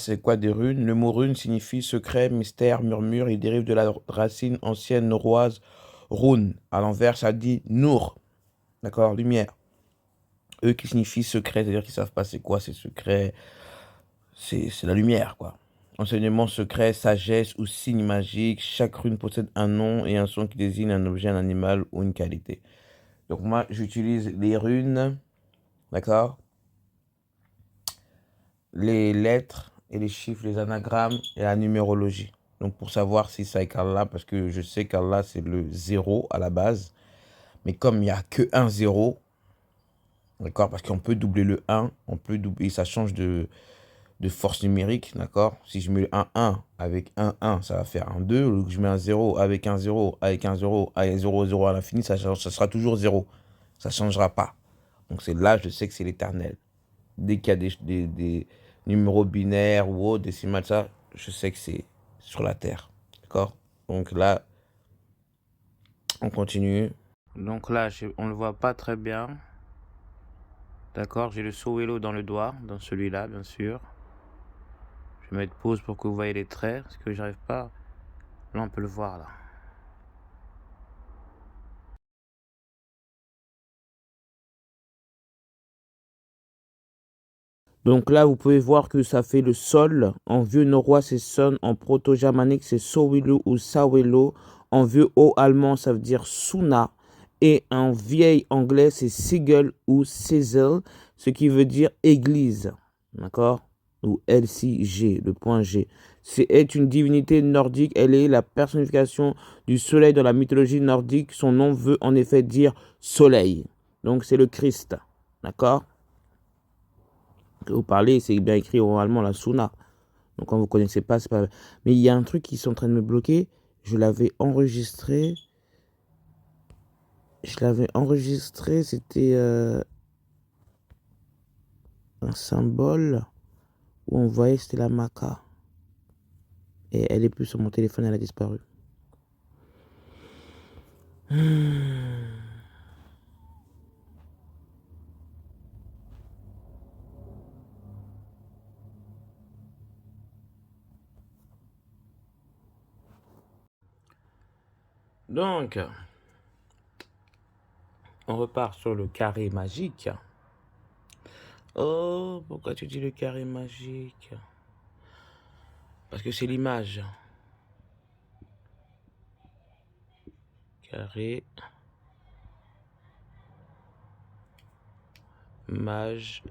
c'est quoi des runes? Le mot rune signifie secret, mystère, murmure. Il dérive de la racine ancienne norroise rune. À l'envers, ça dit nour. D'accord? Lumière. Eux qui signifie secret, c'est-à-dire qu'ils savent pas c'est quoi, c'est secret. C'est la lumière, quoi. Enseignement secret, sagesse ou signe magique. Chaque rune possède un nom et un son qui désigne un objet, un animal ou une qualité. Donc moi, j'utilise les runes, d'accord? Les lettres et les chiffres, les anagrammes et la numérologie. Donc pour savoir si ça est qu'Allah, parce que je sais qu'Allah c'est le 0 à la base. Mais comme il n'y a que un 0, d'accord? Parce qu'on peut doubler le 1, on peut doubler, ça change de force numérique, d'accord? Si je mets un 1 avec un 1, ça va faire un 2. Ou que je mets un 0 avec un 0, avec un 0, avec 0, 0 à l'infini, ça sera toujours 0. Ça ne changera pas. Donc c'est là, je sais que c'est l'éternel. Dès qu'il y a des numéros binaires ou autres, décimales, ça, je sais que c'est sur la Terre. D'accord? Donc là, on continue. Donc là, on ne le voit pas très bien. D'accord? J'ai le Sowelo dans le doigt, dans celui-là, bien sûr. Je vais mettre pause pour que vous voyez les traits, parce que j'arrive pas. Là, on peut le voir, là. Donc là, vous pouvez voir que ça fait le sol. En vieux norrois, c'est son. En proto-germanique, c'est Sowelo ou Sawelo. En vieux haut allemand, ça veut dire Suna. Et en vieil anglais, c'est Sigel ou Sizzle, ce qui veut dire église. D'accord? Ou LCG, le point G. C'est une divinité nordique. Elle est la personnification du soleil dans la mythologie nordique. Son nom veut en effet dire soleil. Donc c'est le Christ. D'accord? Que vous parlez, c'est bien écrit oralement la Suna. Donc quand vous ne connaissez pas, c'est pas. Mais il y a un truc qui est en train de me bloquer. Je l'avais enregistré. C'était un symbole où on voyait que c'était la maca. Et elle est plus sur mon téléphone, elle a disparu. Donc, on repart sur le carré magique. Oh, pourquoi tu dis le carré magique? Parce que c'est l'image. Carré. Mage.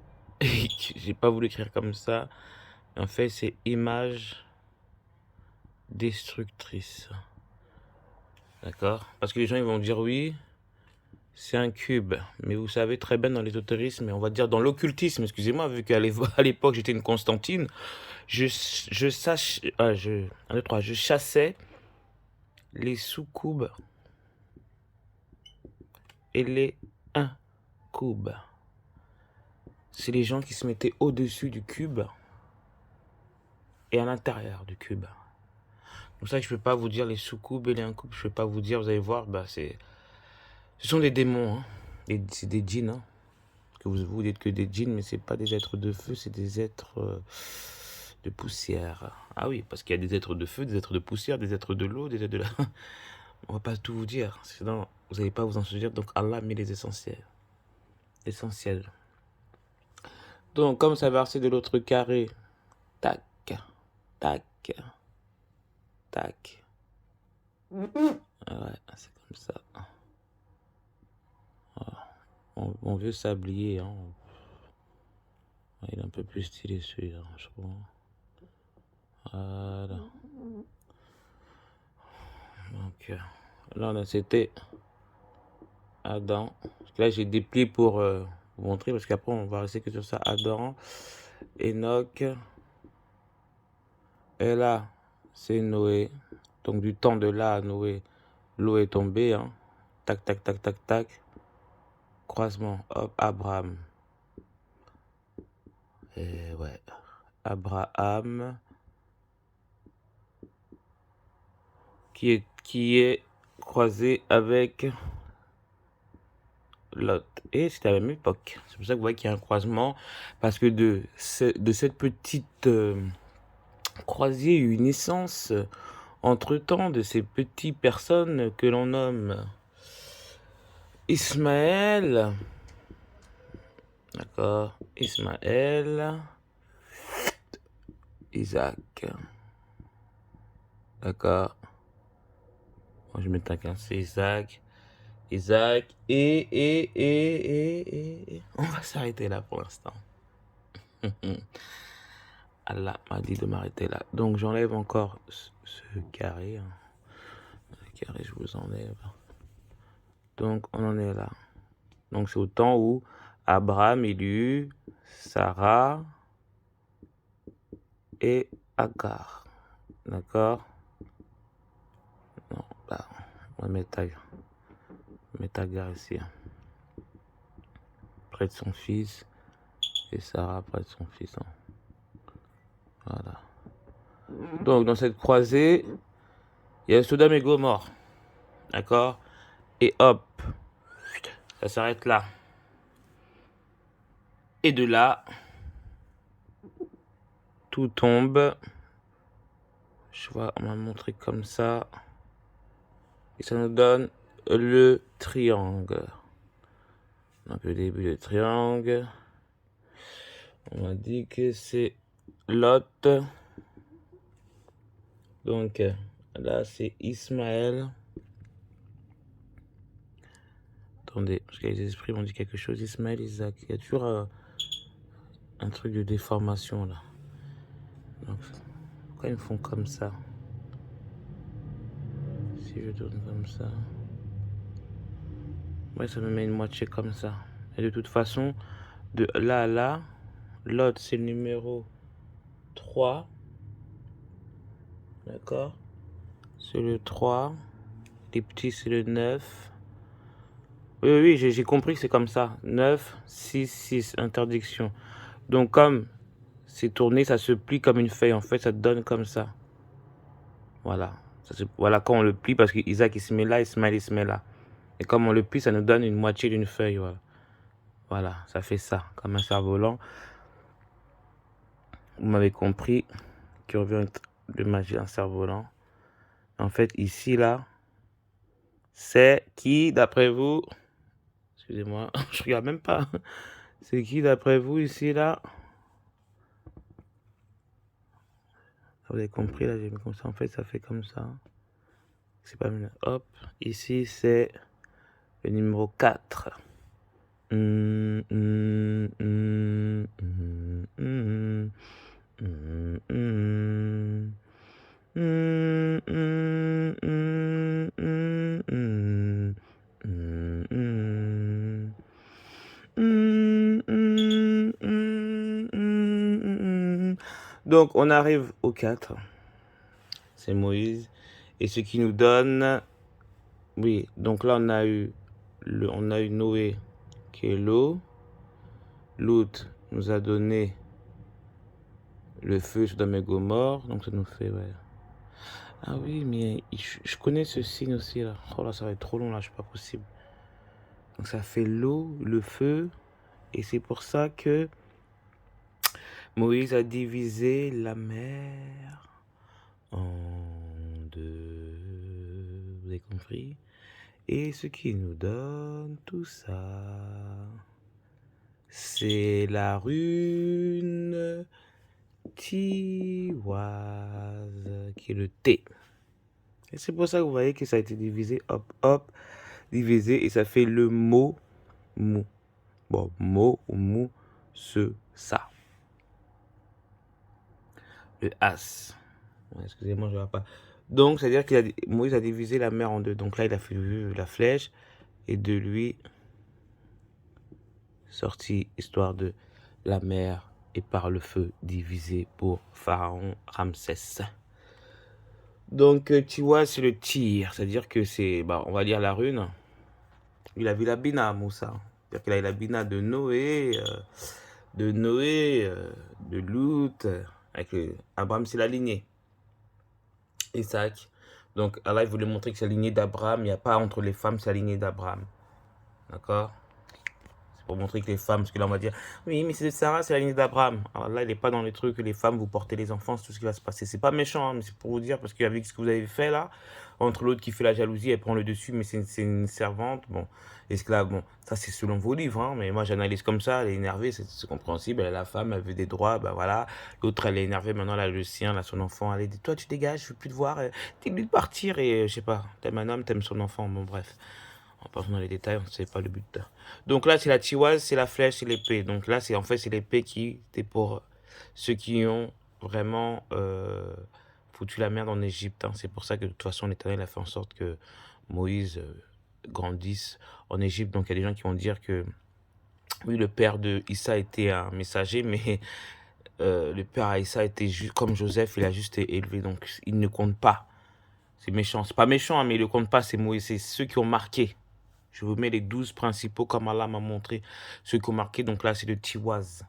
J'ai pas voulu écrire comme ça. En fait, c'est image destructrice. D'accord? Parce que les gens ils vont dire oui, c'est un cube. Mais vous savez très bien dans l'ésotérisme, et on va dire dans l'occultisme, excusez-moi, vu qu'à l'époque j'étais une Constantine, je chassais les sous-cubes et les incubes. C'est les gens qui se mettaient au-dessus du cube et à l'intérieur du cube. C'est pour ça que je ne peux pas vous dire les sous-cubes et les incubes. Je ne peux pas vous dire, vous allez voir, bah, ce sont des démons. Hein. C'est des djinns. Hein. Que vous dites que des djinns, mais ce n'est pas des êtres de feu, c'est des êtres de poussière. Ah oui, parce qu'il y a des êtres de feu, des êtres de poussière, des êtres de l'eau, des êtres de la... On va pas tout vous dire, sinon vous n'allez pas vous en souvenir. Donc Allah met les essentiels. L'essentiel. Donc comme ça va verser de l'autre carré, tac, tac, tac. Ouais, c'est comme ça. Mon vieux sablier, hein. Il est un peu plus stylé celui-là, je trouve. Voilà. Donc là, c'était Adam. Là, j'ai déplié pour vous montrer, parce qu'après, on va rester que sur ça. Adam, Enoch. Et là, c'est Noé. Donc, du temps de là à Noé, l'eau est tombée. Hein. Tac, tac, tac, tac, tac. Croisement. Hop, Abraham. Et ouais. Abraham. Qui est croisé avec Lot. Et c'était à la même époque. C'est pour ça que vous voyez qu'il y a un croisement. Parce que de cette petite croisé une naissance entre-temps de ces petites personnes que l'on nomme Ismaël, d'accord, Ismaël, Isaac, d'accord, moi je mets un 15, c'est Isaac, et on va s'arrêter là pour l'instant. Allah m'a dit de m'arrêter là. Donc j'enlève encore ce carré. Le carré, je vous enlève. Donc on en est là. Donc c'est au temps où Abraham il eut Sarah et Agar. D'accord? Non, là, on va mettre Agar ici. Près de son fils. Et Sarah près de son fils. Voilà. Donc dans cette croisée, il y a Sodome et Gomorrhe. D'accord? Et hop, ça s'arrête là. Et de là, tout tombe. Je vois, on m'a montré comme ça. Et ça nous donne le triangle. Donc le début du triangle. On m'a dit que c'est Lot. Donc là c'est Ismaël. Attendez, parce que les esprits m'ont dit quelque chose. Ismaël, Isaac. Il y a toujours un truc de déformation là. Donc, pourquoi ils me font comme ça? Si je tourne comme ça. Ouais, ça me met une moitié comme ça. Et de toute façon, de là à là, Lot c'est le numéro 3. D'accord? C'est le 3. Les petits c'est le 9. Oui, j'ai compris que c'est comme ça. 9, 6, 6, interdiction. Donc comme c'est tourné, ça se plie comme une feuille. En fait, ça te donne comme ça. Voilà. Voilà quand on le plie, parce que Isaac il se met là, Ismaël il se met là. Et comme on le plie, ça nous donne une moitié d'une feuille. Voilà. Voilà, ça fait ça, comme un cerf-volant. Vous m'avez compris, qui revient de magie un cerf-volant. En fait, ici, là, c'est qui, d'après vous? Excusez-moi, je regarde même pas. C'est qui, d'après vous, ici, là? Vous avez compris, là, j'ai mis comme ça. En fait, ça fait comme ça. C'est pas mieux. Hop, ici, c'est le numéro 4. Donc on arrive au 4. C'est Moïse. Et ce qui nous donne... Oui, donc là on a eu Noé qui est l'eau. L'autre nous a donné le feu, Sodome et Gomorrhe. Donc ça nous fait... Ouais. Ah oui, mais je connais ce signe aussi là. Oh là, ça va être trop long là, c'est pas possible. Donc ça fait l'eau, le feu. Et c'est pour ça que Moïse a divisé la mer en deux. Vous avez compris? Et ce qui nous donne tout ça, c'est la rune tiwaz, qui est le T. Et c'est pour ça que vous voyez que ça a été divisé, hop, hop, divisé, et ça fait le mot mou. Bon, mot ou mou, ça. Le as. Excusez-moi, je ne vois pas. Donc, c'est-à-dire que Moïse a divisé la mer en deux. Donc là, il a fait la flèche, et de lui sorti histoire de la mer et par le feu divisé pour Pharaon Ramsès. Donc, tu vois, c'est le tir. C'est-à-dire que c'est, on va lire la rune. Il a vu la bina, Moussa. C'est-à-dire qu'il a eu la bina de Noé, de Lut, avec Abraham, c'est la lignée. Isaac. Donc, Allah, il voulait montrer que c'est la lignée d'Abraham. Il n'y a pas entre les femmes, c'est la lignée d'Abraham. D'accord? pour montrer que les femmes, parce que là on va dire, oui, mais c'est Sarah, c'est la lignée d'Abraham. Alors là, il n'est pas dans les trucs que les femmes, vous portez les enfants, c'est tout ce qui va se passer. C'est pas méchant, hein, mais c'est pour vous dire, parce qu'avec ce que vous avez fait là, entre l'autre qui fait la jalousie, elle prend le dessus, mais c'est une servante, bon, esclave, bon, ça c'est selon vos livres, hein, mais moi j'analyse comme ça, elle est énervée, c'est compréhensible, elle a la femme, elle veut des droits, ben voilà, l'autre elle est énervée, maintenant elle a le sien, elle a son enfant, elle dit, toi tu dégages, je veux plus te voir, dis-lui de partir, et je sais pas, t'aimes un homme, t'aimes son enfant, bon bref. On va pas rentrer dans les détails, c'est pas le but. Donc là, c'est la tiwaz, c'est la flèche, c'est l'épée. Donc là, c'est en fait, c'est l'épée qui était pour ceux qui ont vraiment foutu la merde en Égypte. Hein. C'est pour ça que de toute façon, l'Éternel a fait en sorte que Moïse grandisse en Égypte. Donc il y a des gens qui vont dire que oui, le père de Issa était un messager, mais le père Issa était juste comme Joseph, il a juste été élevé. Donc il ne compte pas. C'est méchant. C'est pas méchant, hein, mais il ne compte pas, c'est Moïse. C'est ceux qui ont marqué. Je vous mets les 12 principaux comme Allah m'a montré. Ceux qui ont marqué, donc là, c'est le tiwaz.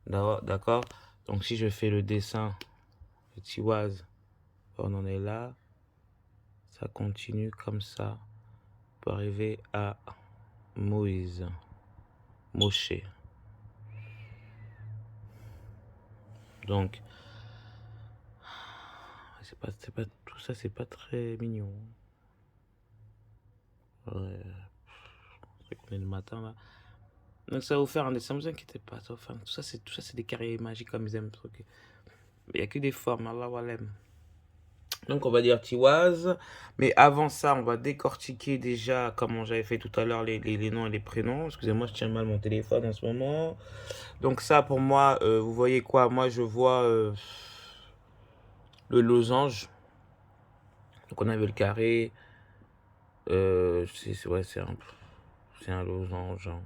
D'accord. Donc si je fais le dessin, le tiwaz, on en est là. Ça continue comme ça pour arriver à Moïse. Moshe. Donc, tout ça, c'est pas très mignon. Ouais. C'est qu'on est le matin là. Donc ça va vous faire un dessin, ne vous inquiétez pas. Ça va faire... Tout ça, c'est des carrés magiques comme ils aiment. Il n'y a que des formes, Allah walem. Donc on va dire tiwaz, mais avant ça on va décortiquer déjà comme j'avais fait tout à l'heure les noms et les prénoms. Excusez-moi, je tiens mal mon téléphone en ce moment. Donc ça pour moi, vous voyez quoi? Moi je vois le losange. Donc on avait le carré. Ouais, c'est un losange. Hein.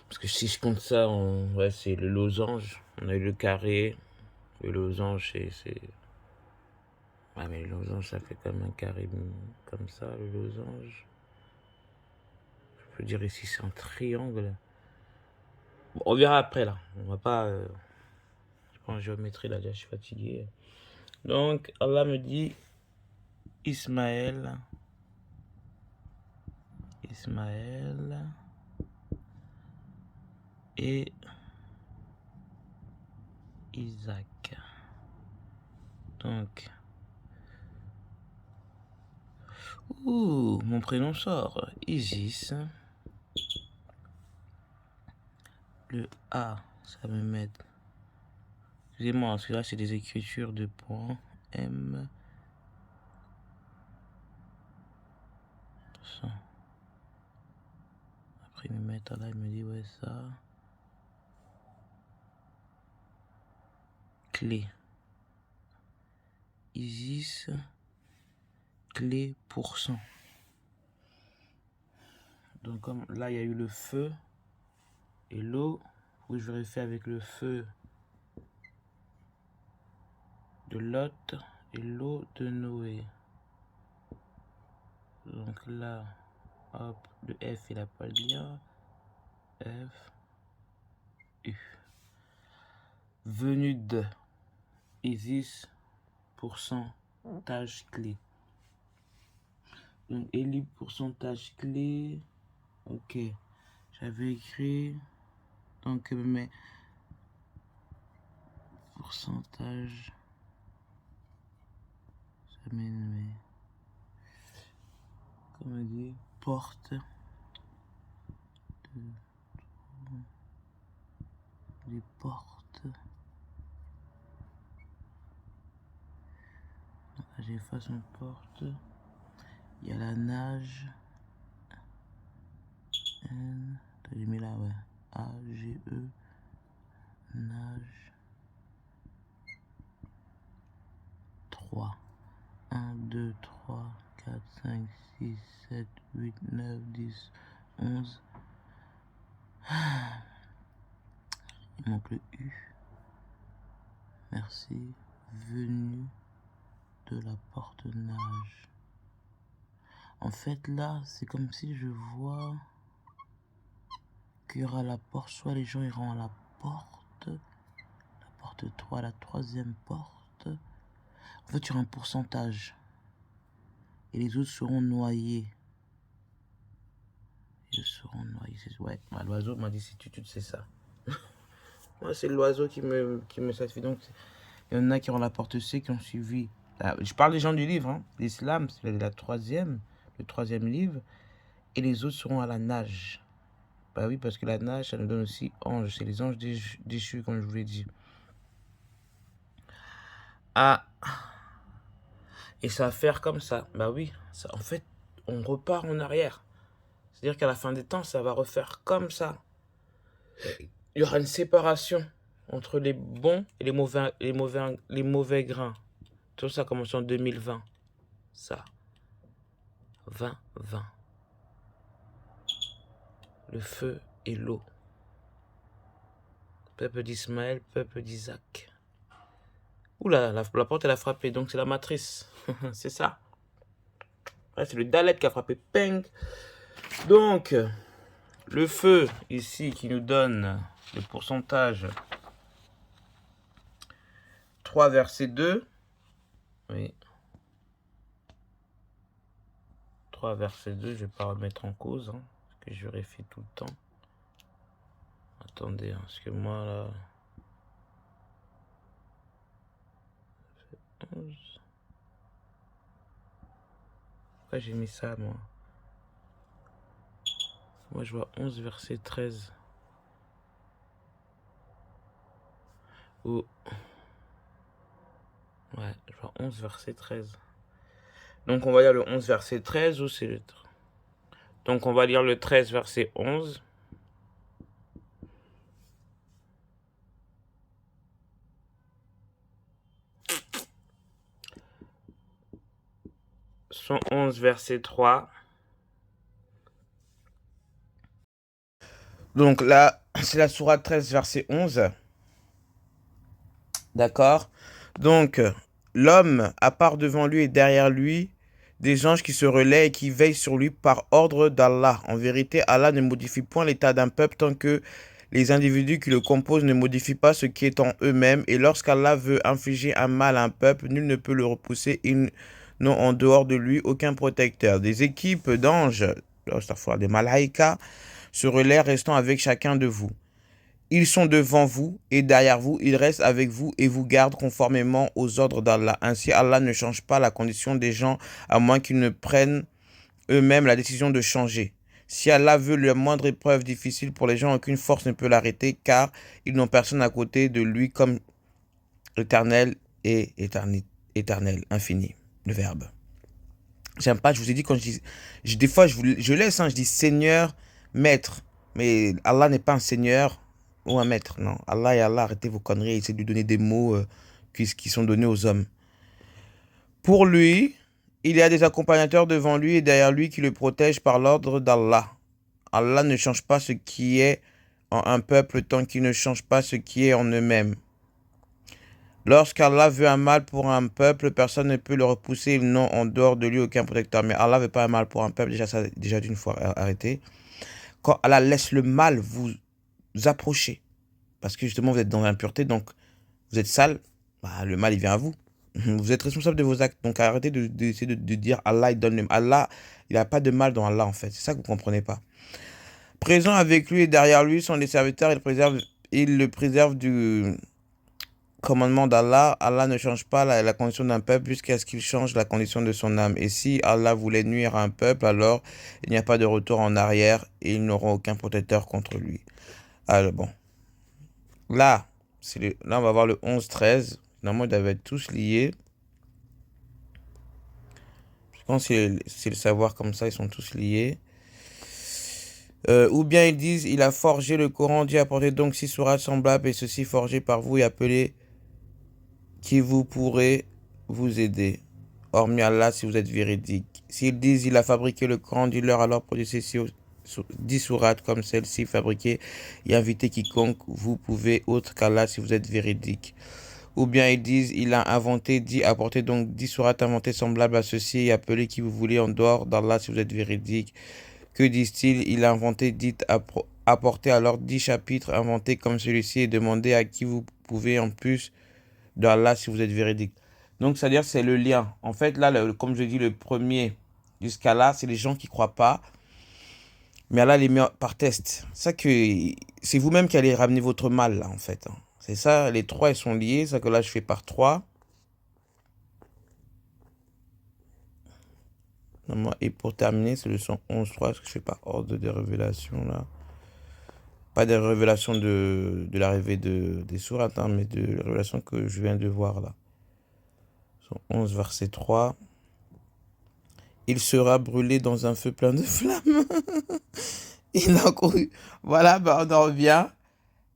Parce que si je compte ça, ouais, c'est le losange. On a eu le carré. Le losange, c'est... Ah mais le losange, ça fait comme un carré comme ça, le losange. Je peux dire ici, c'est un triangle. Bon, on verra après, là. On va pas... je prends en géométrie, là, déjà, je suis fatigué. Donc, Allah me dit... Ismaël... Et... Isaac. Donc... Ouh, mon prénom sort. Isis. Le A, ça me met... Excusez-moi, parce que là, c'est des écritures de points. M... Ça. Après, ils me mettent là, il me dit, ouais, ça... Clé. Isis... Clé %. Donc comme là il y a eu le feu et l'eau, où je vérifie avec le feu de Lot et l'eau de Noé. Donc là, hop, le F il a pas le lien. F, U. Venu de Isis, pourcentage clé. Donc Eli, pourcentage clé. Ok, j'avais écrit. Donc mais pourcentage. Ça m'énerve. Comme on dit, porte. Les portes. J'efface une porte. Il y a la nage. N. J'ai mis là, ouais. A, G, E. Nage. 3. 1, 2, 3, 4, 5, 6, 7, 8, 9, 10, 11. Il manque le U. Merci. Venu de la porte nage. En fait, là, c'est comme si je vois qu'il y aura la porte. Soit les gens iront à la porte 3, la troisième porte. En fait, il y aura un pourcentage. Et les autres seront noyés. Ils seront noyés. Ouais, l'oiseau m'a dit si tu sais ça. Moi, c'est l'oiseau qui me satisfait. Donc, il y en a qui ont la porte C, qui ont suivi. Je parle des gens du livre. Hein. L'islam, c'est le troisième livre. Et les autres seront à la nage. Bah oui, parce que la nage, ça nous donne aussi anges. C'est les anges déchus, comme je vous l'ai dit. Ah. Et ça va faire comme ça. Bah oui, ça, en fait, on repart en arrière. C'est-à-dire qu'à la fin des temps, ça va refaire comme ça. Il y aura une séparation entre les bons et les mauvais grains. Tout ça commence en 2020. Ça. 2020. Le feu et l'eau. Peuple d'Ismaël, peuple d'Isaac. Oula, la porte elle a frappé, donc c'est la matrice. C'est ça. Ouais, c'est le Dalet qui a frappé. Peng. Donc, le feu ici qui nous donne le pourcentage 3 verset 2. Oui. 3 verset 2, je ne vais pas remettre en cause, hein, parce que je vérifie tout le temps. Attendez, hein, parce que moi là... 11. Pourquoi j'ai mis ça, moi? Moi, je vois 11 verset 13. Oh. Ouais, je vois 11 verset 13. Donc, on va lire le 11 verset 13 ou c'est le... Donc, on va lire le 13 verset 11. 111 verset 3. Donc là, c'est la sourate 13 verset 11. D'accord. Donc, l'homme a part devant lui et derrière lui des anges qui se relaient et qui veillent sur lui par ordre d'Allah. En vérité, Allah ne modifie point l'état d'un peuple tant que les individus qui le composent ne modifient pas ce qui est en eux-mêmes. Et lorsqu'Allah veut infliger un mal à un peuple, nul ne peut le repousser. Ils n'ont en dehors de lui aucun protecteur. Des équipes d'anges, des malaïkas, se relaient restant avec chacun de vous. Ils sont devant vous et derrière vous, ils restent avec vous et vous gardent conformément aux ordres d'Allah. Ainsi, Allah ne change pas la condition des gens à moins qu'ils ne prennent eux-mêmes la décision de changer. Si Allah veut la moindre épreuve difficile pour les gens, aucune force ne peut l'arrêter car ils n'ont personne à côté de lui comme éternel et éternel, infini, le verbe. J'aime pas, je vous ai dit, quand des fois je laisse, hein, je dis Seigneur, Maître, mais Allah n'est pas un Seigneur ou un Maître, non. Allah est Allah, arrêtez vos conneries, essayez de lui donner des mots qui sont donnés aux hommes. Pour lui, il y a des accompagnateurs devant lui et derrière lui qui le protègent par l'ordre d'Allah. Allah ne change pas ce qui est en un peuple tant qu'il ne change pas ce qui est en eux-mêmes. Lorsqu'Allah veut un mal pour un peuple, personne ne peut le repousser. Ils n'ont en dehors de lui aucun protecteur. Mais Allah ne veut pas un mal pour un peuple. Déjà d'une fois arrêté. Quand Allah laisse le mal vous approcher, parce que justement vous êtes dans l'impureté, donc vous êtes sale, bah, le mal il vient à vous. Vous êtes responsable de vos actes. Donc arrêtez d'essayer de dire Allah il donne le mal. Allah, il n'a pas de mal dans Allah en fait. C'est ça que vous ne comprenez pas. Présent avec lui et derrière lui sont les serviteurs. Il le préserve du commandement d'Allah. Allah ne change pas la condition d'un peuple jusqu'à ce qu'il change la condition de son âme. Et si Allah voulait nuire à un peuple, alors il n'y a pas de retour en arrière et ils n'auront aucun protecteur contre lui. Alors bon. Là, là on va voir le 11-13. Normalement, ils doivent être tous liés. Je pense que c'est le savoir comme ça, ils sont tous liés. Ou bien ils disent, il a forgé le Coran, Dieu apportez donc 6 sourates semblables et ceci forgé par vous et appelé qui vous pourrez vous aider, hormis Allah si vous êtes véridique. S'ils disent, il a fabriqué le Coran, dis-leur alors produisez 10 sourates comme celle-ci fabriquée et invitez quiconque vous pouvez autre qu'Allah si vous êtes véridique. Ou bien ils disent, il a inventé, dit, apportez donc 10 sourates inventées semblables à ceci et appelez qui vous voulez en dehors d'Allah si vous êtes véridique. Que disent-ils? Il a inventé, dites, apportez alors 10 chapitres inventés comme celui-ci et demandez à qui vous pouvez en plus d'Allah si vous êtes véridique. Donc, c'est-à-dire, c'est le lien. En fait, là, comme je dis, le premier jusqu'à là, c'est les gens qui ne croient pas. Mais Allah les met par test. Ça que c'est vous-même qui allez ramener votre mal là en fait, hein. C'est ça, les trois ils sont liés, ça que là je fais par 3. Et pour terminer, c'est le 111.3, parce que je fais par ordre des révélations là. Pas des révélations de l'arrivée des sourates, hein, mais de la révélation que je viens de voir là. 111 verset 3. Il sera brûlé dans un feu plein de flammes. Il a couru. Voilà, bah, on en revient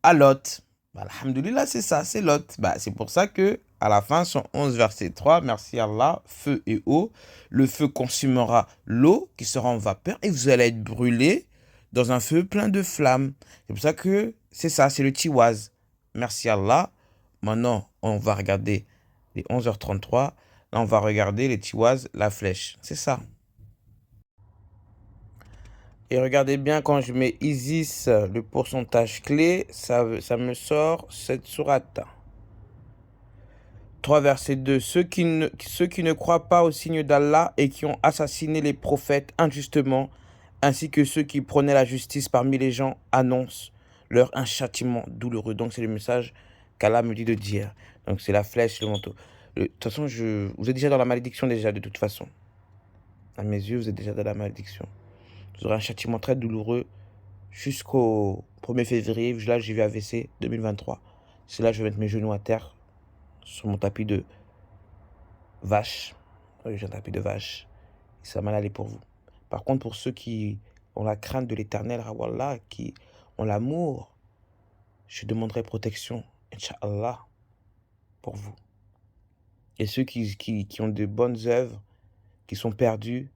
à Lot. Bah, alhamdoulilah, c'est ça, c'est Lot. Bah, c'est pour ça que à la fin, 111 verset 3, merci Allah, feu et eau. Le feu consumera l'eau qui sera en vapeur et vous allez être brûlé dans un feu plein de flammes. C'est pour ça que c'est ça, c'est le tiwaz. Merci Allah. Maintenant, on va regarder les 11h33. Là, on va regarder les tiwaz, la flèche. C'est ça. Et regardez bien, quand je mets Isis, le pourcentage clé, ça me sort cette sourate. 3 verset 2. Ceux qui ne croient pas au signe d'Allah et qui ont assassiné les prophètes injustement, ainsi que ceux qui prônaient la justice parmi les gens, annoncent leur un châtiment douloureux. Donc c'est le message qu'Allah me dit de dire. Donc c'est la flèche, le manteau. De toute façon, vous êtes déjà dans la malédiction déjà, de toute façon. À mes yeux, vous êtes déjà dans la malédiction. Vous aurez un châtiment très douloureux jusqu'au 1er février. Là, j'y vais AVC 2023. C'est là que je vais mettre mes genoux à terre sur mon tapis de vache. Oui, j'ai un tapis de vache. Et ça va mal aller pour vous. Par contre, pour ceux qui ont la crainte de l'éternel, Rawallah, qui ont l'amour, je demanderai protection, Inch'Allah, pour vous. Et ceux qui ont de bonnes œuvres, qui sont perdus,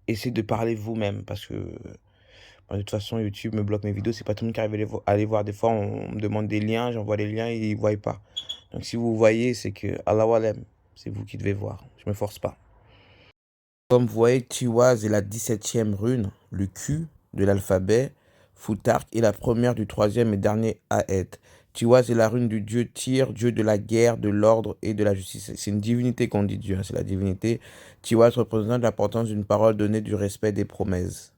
essayez de parler vous-même, parce que de toute façon, YouTube me bloque mes vidéos. C'est pas tout le monde qui arrive à les voir. Des fois, on me demande des liens, j'envoie les liens et ils ne voient pas. Donc, si vous voyez, c'est que Allah Walem, c'est vous qui devez voir. Je me force pas. Comme vous voyez, Tiwaz est la 17e rune, le Q de l'alphabet. Futark est la première du 3e et dernier Aet. Tiwaz est la rune du dieu Tyr, dieu de la guerre, de l'ordre et de la justice. C'est une divinité qu'on dit Dieu, hein, c'est la divinité. Tiwaz représente l'importance d'une parole donnée, du respect des promesses.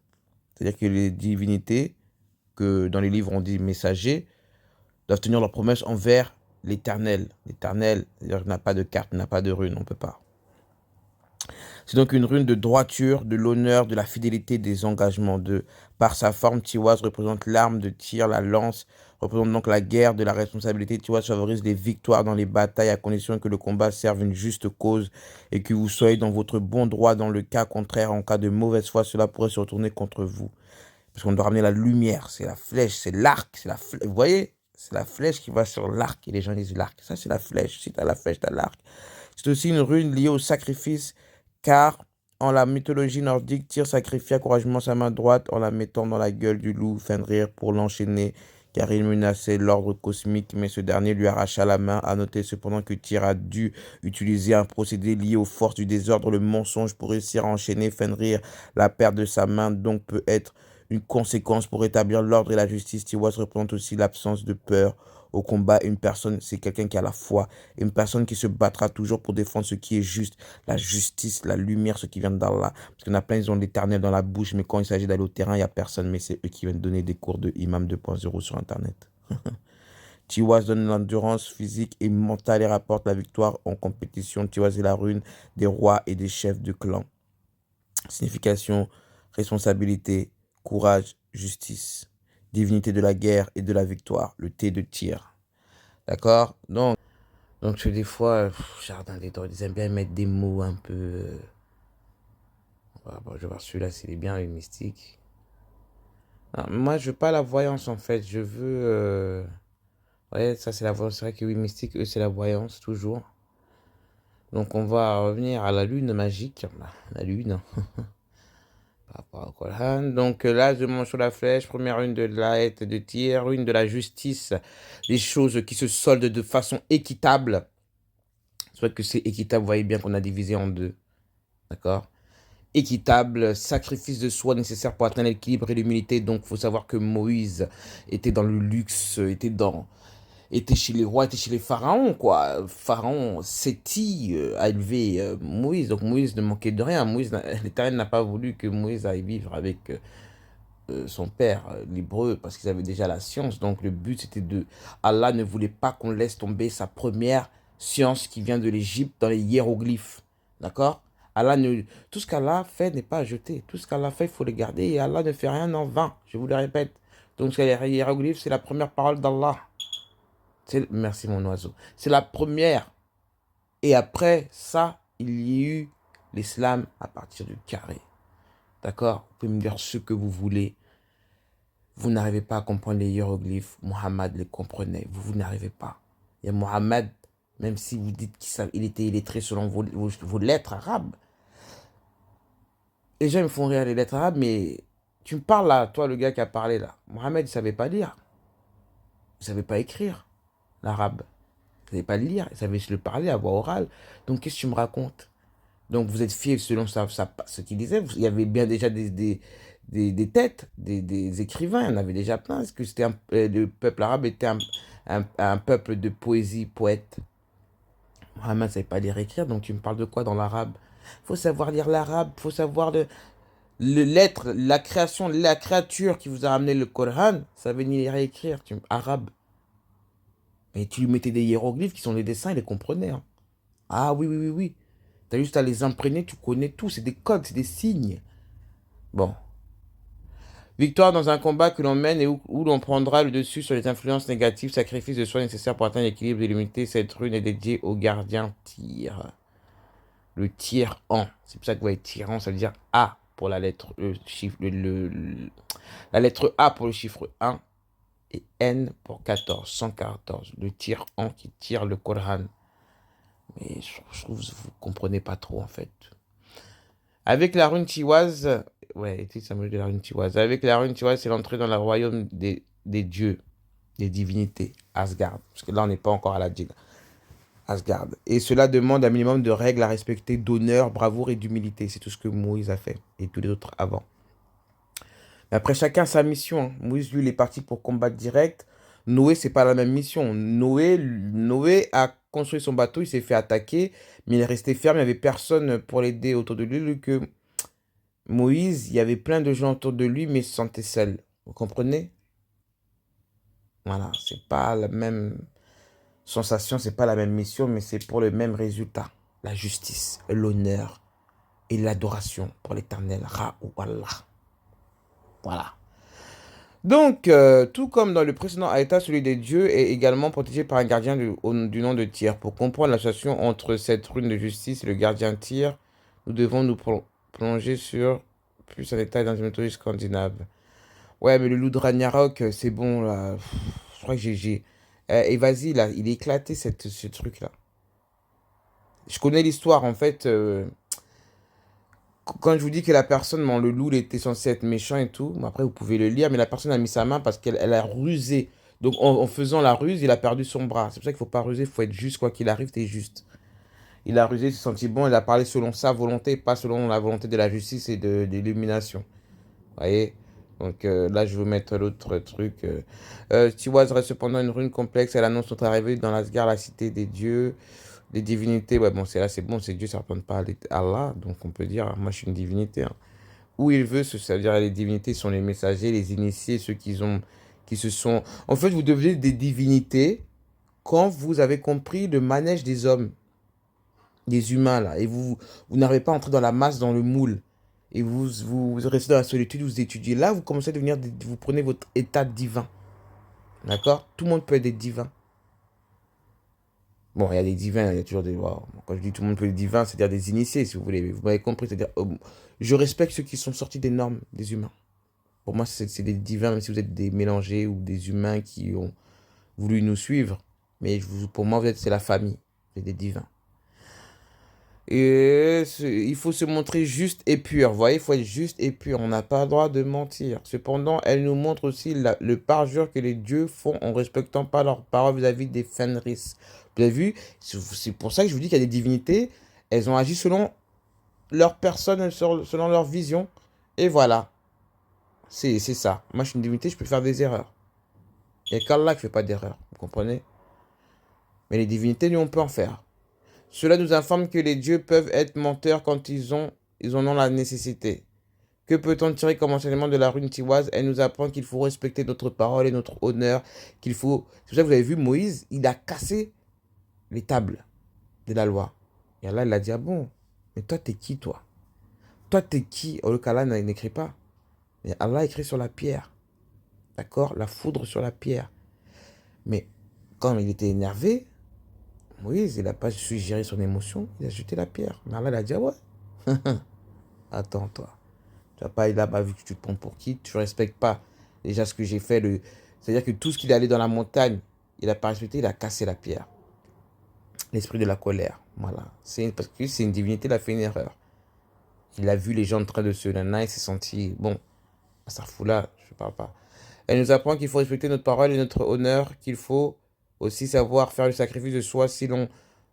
C'est-à-dire que les divinités, que dans les livres on dit messagers, doivent tenir leurs promesses envers l'Éternel. L'Éternel, c'est-à-dire qu'il n'a pas de carte, n'a pas de rune, on ne peut pas. C'est donc une rune de droiture, de l'honneur, de la fidélité, des engagements. Par sa forme, Tiwaz représente l'arme de tir, la lance, représente donc la guerre, de la responsabilité. Tiwaz favorise les victoires dans les batailles à condition que le combat serve une juste cause et que vous soyez dans votre bon droit. Dans le cas contraire, en cas de mauvaise foi, cela pourrait se retourner contre vous. Parce qu'on doit ramener la lumière, c'est la flèche, c'est l'arc, vous voyez, c'est la flèche qui va sur l'arc, et les gens disent l'arc, ça c'est la flèche, si tu as la flèche, tu as l'arc. C'est aussi une rune liée au sacrifice, car en la mythologie nordique, Tyr sacrifia courageusement sa main droite en la mettant dans la gueule du loup Fenrir pour l'enchaîner, car il menaçait l'ordre cosmique, mais ce dernier lui arracha la main. À noter cependant que Tyr a dû utiliser un procédé lié aux forces du désordre, le mensonge, pour réussir à enchaîner Fenrir. La perte de sa main donc peut être une conséquence pour rétablir l'ordre et la justice. Tiwaz représente aussi l'absence de peur au combat. Une personne, c'est quelqu'un qui a la foi. Une personne qui se battra toujours pour défendre ce qui est juste, la justice, la lumière, ce qui vient d'Allah. Parce qu'il y en a plein, ils ont l'éternel dans la bouche, mais quand il s'agit d'aller au terrain, il n'y a personne. Mais c'est eux qui viennent donner des cours de Imam 2.0 sur Internet. Tiwaz donne l'endurance physique et mentale et rapporte la victoire en compétition. Tiwaz est la rune des rois et des chefs de clan. Signification, responsabilité, courage, justice, divinité de la guerre et de la victoire, le thé de Tyr. D'accord? Donc des fois, jardin des temps, ils aiment bien mettre des mots un peu... Bon, je vais voir celui-là, c'est bien, le mystique. Non, moi, je veux pas la voyance, en fait. Je veux... Ouais, ça, c'est la voyance. C'est vrai que oui, mystique, eux, c'est la voyance, toujours. Donc, on va revenir à la lune magique. La lune, par rapport au Coran. Donc là, je mange sur la flèche, première rune de la haie de Tyr, rune de la justice, les choses qui se soldent de façon équitable. C'est vrai que c'est équitable, vous voyez bien qu'on a divisé en deux. D'accord? Équitable, sacrifice de soi nécessaire pour atteindre l'équilibre et l'humilité. Donc, il faut savoir que Moïse était dans le luxe, était dans était chez les rois, était chez les pharaons, quoi. Pharaon, Séti, a élevé Moïse. Donc Moïse ne manquait de rien. L'Éternel n'a pas voulu que Moïse aille vivre avec son père, l'hébreu, parce qu'ils avaient déjà la science. Donc le but, c'était de... Allah ne voulait pas qu'on laisse tomber sa première science qui vient de l'Égypte dans les hiéroglyphes. D'accord? Allah ne... Tout ce qu'Allah fait n'est pas à jeter. Tout ce qu'Allah fait, il faut le garder. Et Allah ne fait rien en vain. Je vous le répète. Donc les hiéroglyphes, c'est la première parole d'Allah. Merci mon oiseau. C'est la première. Et après ça, il y a eu l'islam à partir du carré. D'accord? Vous pouvez me dire ce que vous voulez. Vous n'arrivez pas à comprendre les hiéroglyphes. Mohammed les comprenait. Vous n'arrivez pas. Et Mohammed, même si vous dites qu'il était illettré selon vos lettres arabes, les gens me font rire les lettres arabes, mais tu me parles là, toi le gars qui a parlé là. Mohammed, il ne savait pas lire. Il ne savait pas écrire l'arabe. Il ne savait pas le lire. Il savait se le parler à voix orale. Donc qu'est-ce que tu me racontes? Donc vous êtes fiers selon ce qu'il disait. Il y avait bien déjà des têtes, des écrivains. Il y en avait déjà plein. Est-ce que c'était le peuple arabe était un peuple de poésie, poète? Mohammed ne savait pas lire et écrire. Donc tu me parles de quoi dans l'arabe? Il faut savoir lire l'arabe. Il faut savoir l'être, la création, la créature qui vous a ramené le Coran. Ça veut ni lire et écrire. Arabe. Mais tu lui mettais des hiéroglyphes qui sont des dessins, il les comprenait. Hein. Ah oui, oui, oui, oui. T'as juste à les imprégner, tu connais tout. C'est des codes, c'est des signes. Bon. Victoire dans un combat que l'on mène et où l'on prendra le dessus sur les influences négatives. Sacrifice de soi nécessaire pour atteindre l'équilibre de l'unité. Cette rune est dédiée au gardien tir. Le tir en. C'est pour ça que vous voyez tyran, ça veut dire A pour la lettre E, la lettre A pour le chiffre 1 et N pour 14, 114. Le tir en qui tire le Coran. Mais je trouve que vous ne comprenez pas trop en fait. Avec la rune tiwaz, ouais, ça me dit la rune tiwaz. Avec la rune tiwaz, c'est l'entrée dans le royaume des dieux, des divinités, Asgard. Parce que là, on n'est pas encore à la digue. Asgard. Et cela demande un minimum de règles à respecter, d'honneur, bravoure et d'humilité. C'est tout ce que Moïse a fait et tous les autres avant. Mais après, chacun sa mission. Hein. Moïse, lui, il est parti pour combattre direct. Noé, c'est pas la même mission. Noé a construit son bateau, il s'est fait attaquer, mais il est resté ferme. Il n'y avait personne pour l'aider autour de lui. Que Moïse, il y avait plein de gens autour de lui, mais il se sentait seul. Vous comprenez? Voilà, c'est pas la même sensation, c'est pas la même mission, mais c'est pour le même résultat. La justice, l'honneur et l'adoration pour l'éternel. Ra ou Allah. Voilà. Donc, tout comme dans le précédent Aïta, celui des dieux est également protégé par un gardien du nom de Tyr. Pour comprendre l'association entre cette rune de justice et le gardien Tyr, nous devons nous plonger sur plus en détail dans une mythologie scandinave. Ouais, mais le loup de Ragnarok, c'est bon, là. Je crois que j'ai... et vas-y, là, il est éclaté, ce truc-là. Je connais l'histoire, en fait... Quand je vous dis que la personne, le loup, il était censé être méchant et tout, après vous pouvez le lire, mais la personne a mis sa main parce qu'elle a rusé. Donc en faisant la ruse, il a perdu son bras. C'est pour ça qu'il ne faut pas ruser, il faut être juste, quoi qu'il arrive, t'es juste. Il a rusé, il s'est senti bon, il a parlé selon sa volonté, pas selon la volonté de la justice et de l'illumination. Vous voyez? Donc là, je vais vous mettre l'autre truc. Tiwaz reste cependant une rune complexe, elle annonce notre arrivée dans l'Asgard, la cité des dieux. Les divinités, ouais, bon, c'est là, c'est bon, c'est Dieu, ça ne représente pas Allah, donc on peut dire, moi je suis une divinité. Hein. Où il veut, c'est-à-dire les divinités sont les messagers, les initiés, ceux qui se sont... En fait, vous devenez des divinités quand vous avez compris le manège des hommes, des humains, là, et vous n'arrivez pas à entrer dans la masse, dans le moule, et vous restez dans la solitude, vous étudiez. Là, vous commencez à devenir, vous prenez votre état divin, d'accord? Tout le monde peut être des divins. Bon, il y a des divins, il y a toujours des... Wow. Quand je dis tout le monde peut être divin, c'est-à-dire des initiés, si vous voulez. Vous m'avez compris, c'est-à-dire... je respecte ceux qui sont sortis des normes des humains. Pour moi, c'est des divins, même si vous êtes des mélangés ou des humains qui ont voulu nous suivre. Mais pour moi, c'est la famille. C'est des divins. Et il faut se montrer juste et pur. Vous voyez, il faut être juste et pur. On n'a pas le droit de mentir. Cependant, elle nous montre aussi le parjure que les dieux font en respectant pas leurs paroles vis-à-vis des Fenris. Vous avez vu? C'est pour ça que je vous dis qu'il y a des divinités. Elles ont agi selon leur personne, selon leur vision. Et voilà. C'est ça. Moi, je suis une divinité, je peux faire des erreurs. Il n'y a qu'Allah qui ne fait pas d'erreurs. Vous comprenez? Mais les divinités, nous, on peut en faire. Cela nous informe que les dieux peuvent être menteurs quand ils en ont la nécessité. Que peut-on tirer comme enseignement de la rune tiwaz? Elle nous apprend qu'il faut respecter notre parole et notre honneur, qu'il faut... C'est pour ça que vous avez vu, Moïse, il a cassé les tables de la loi. Et Allah, il a dit, ah bon, mais toi, t'es qui, toi? Toi, t'es qui? Oh, le qu'Allah n'écrit pas. Mais Allah écrit sur la pierre. D'accord? La foudre sur la pierre. Mais quand il était énervé, Moïse, il n'a pas su gérer son émotion, il a jeté la pierre. Mais Allah, il a dit, ah ouais. Attends, toi. Tu vas pas aller là-bas vu que tu te prends pour qui? Tu ne respectes pas déjà ce que j'ai fait. C'est-à-dire que tout ce qu'il est allé dans la montagne, il n'a pas respecté, il a cassé la pierre. L'esprit de la colère. Voilà. Parce que c'est une divinité, il a fait une erreur. Il a vu les gens en train de se nana, il s'est senti, bon, ça fout là, je ne parle pas. Elle nous apprend qu'il faut respecter notre parole et notre honneur, qu'il faut aussi savoir faire le sacrifice de soi si l'on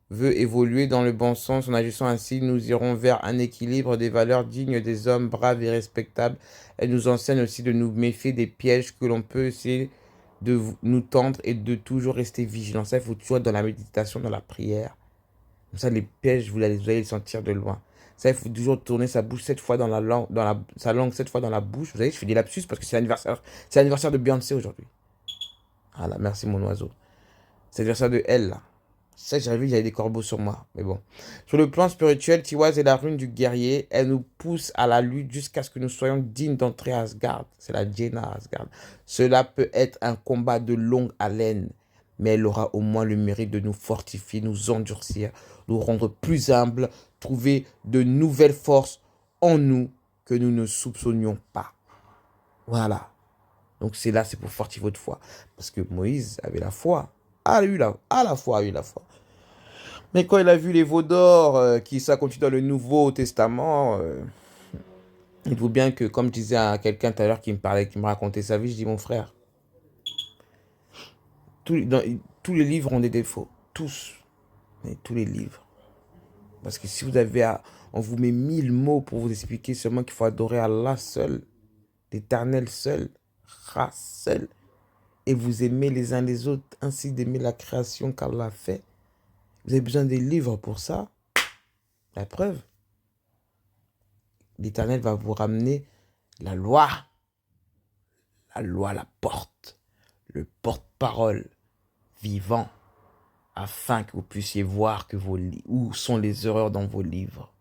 veut évoluer dans le bon sens. En agissant ainsi, nous irons vers un équilibre des valeurs dignes des hommes braves et respectables. Elle nous enseigne aussi de nous méfier des pièges que l'on peut essayer de nous tendre et de toujours rester vigilant. Ça, il faut toujours être dans la méditation, dans la prière. Comme ça, les pièges, vous allez les sentir de loin. Ça, il faut toujours tourner sa bouche 7 fois dans la langue, sa langue 7 fois dans la bouche. Vous savez, je fais des lapsus parce que c'est l'anniversaire de Beyoncé aujourd'hui. Voilà, merci mon oiseau. C'est l'anniversaire de elle, là. Ça, j'avais vu, il y avait des corbeaux sur moi. Mais bon. Sur le plan spirituel, Tiwaz est la rune du guerrier. Elle nous pousse à la lutte jusqu'à ce que nous soyons dignes d'entrer à Asgard. C'est la Jaina Asgard. Cela peut être un combat de longue haleine, mais elle aura au moins le mérite de nous fortifier, nous endurcir, nous rendre plus humbles, trouver de nouvelles forces en nous que nous ne soupçonnions pas. Voilà. Donc c'est là, c'est pour fortifier votre foi. Parce que Moïse avait la foi. À la foi, a eu la foi. Mais quand il a vu les veaux d'or qui s'accomplissent dans le Nouveau Testament, dites-vous bien que, comme je disais à quelqu'un tout à l'heure qui me parlait, qui me racontait sa vie, je dis, mon frère, tous les livres ont des défauts. Tous. Mais tous les livres. Parce que si vous avez on vous met 1000 mots pour vous expliquer seulement qu'il faut adorer Allah seul, l'Éternel seul, Ra seul, et vous aimez les uns les autres, ainsi d'aimer la création qu'Allah a fait. Vous avez besoin des livres pour ça. La preuve, l'Éternel va vous ramener la loi, la porte, le porte-parole vivant, afin que vous puissiez voir que où sont les erreurs dans vos livres.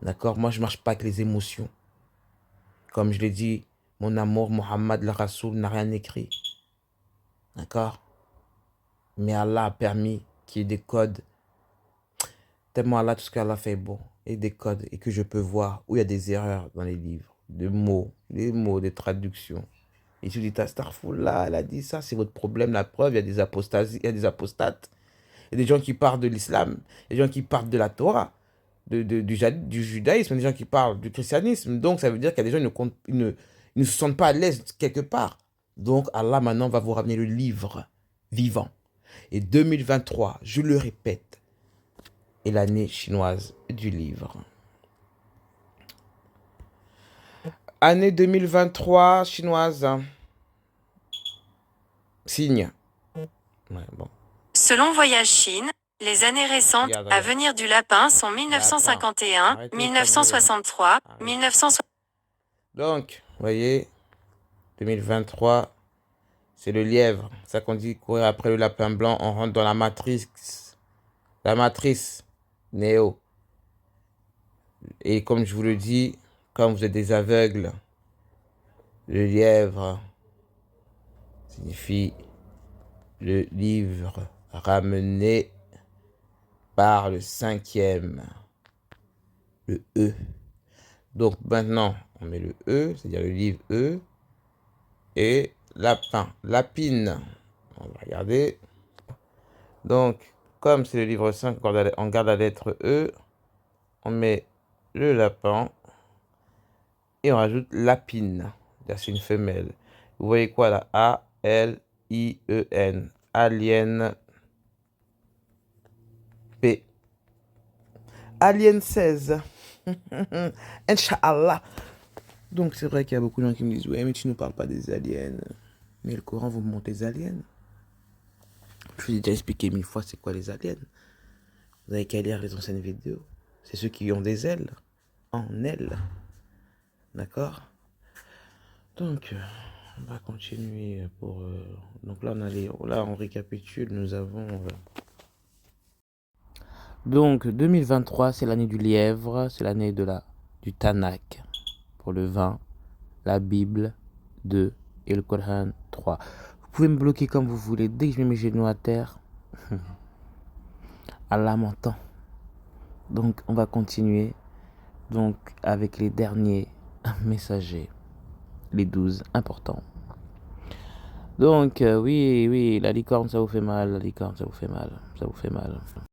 D'accord? Moi, je ne marche pas avec les émotions. Comme je l'ai dit, mon amour, Mohammed le Rassoul, n'a rien écrit. D'accord? Mais Allah a permis qu'il y ait des codes. Tellement Allah, tout ce qu'Allah fait est bon. Et des codes. Et que je peux voir où il y a des erreurs dans les livres. Des mots, des traductions. Et je dis, Astaghfirullah, elle a dit ça, c'est votre problème. La preuve, il y a des apostasies, il y a des apostates. Il y a des gens qui parlent de l'islam. Il y a des gens qui parlent de la Torah, du judaïsme. Il y a des gens qui parlent du christianisme. Donc, ça veut dire qu'il y a des gens qui ne se sentent pas à l'aise quelque part. Donc, Allah, maintenant, va vous ramener le livre vivant. Et 2023, je le répète, est l'année chinoise du livre. Année 2023 chinoise. Signe. Ouais, bon. Selon Voyage Chine, les années récentes à venir du lapin sont 1951, 1963, 1960. Donc, vous voyez, 2023, c'est le lièvre. C'est ça qu'on dit courir après le lapin blanc, on rentre dans la matrice. La matrice, Néo. Et comme je vous le dis, quand vous êtes des aveugles, le lièvre signifie le livre ramené par le 5e, le E. Donc maintenant, on met le E, c'est-à-dire le livre E, et lapin, lapine. On va regarder. Donc, comme c'est le livre 5, on garde la lettre E, on met le lapin, et on rajoute lapine. C'est une femelle. Vous voyez quoi là? A-L-I-E-N. Alien P. Alien 16. Inch'Allah. Donc c'est vrai qu'il y a beaucoup de gens qui me disent, ouais, mais tu ne parles pas des aliens. Mais le Coran vous montre des aliens. Je vous ai déjà expliqué 1000 fois c'est quoi les aliens. Vous avez qu'à lire les anciennes vidéos. C'est ceux qui ont des ailes. En ailes. D'accord? Donc, on va continuer pour... donc là, on récapitule. Nous avons... Donc, 2023, c'est l'année du lièvre. C'est l'année du Tanakh. Pour le vin, la Bible 2 et le Coran 3. Vous pouvez me bloquer comme vous voulez. Dès que je mets mes genoux à terre, Allah m'entend. Donc, on va continuer donc avec les derniers messagers. Les 12 importants. Donc, oui, la licorne, ça vous fait mal. La licorne, ça vous fait mal. Ça vous fait mal.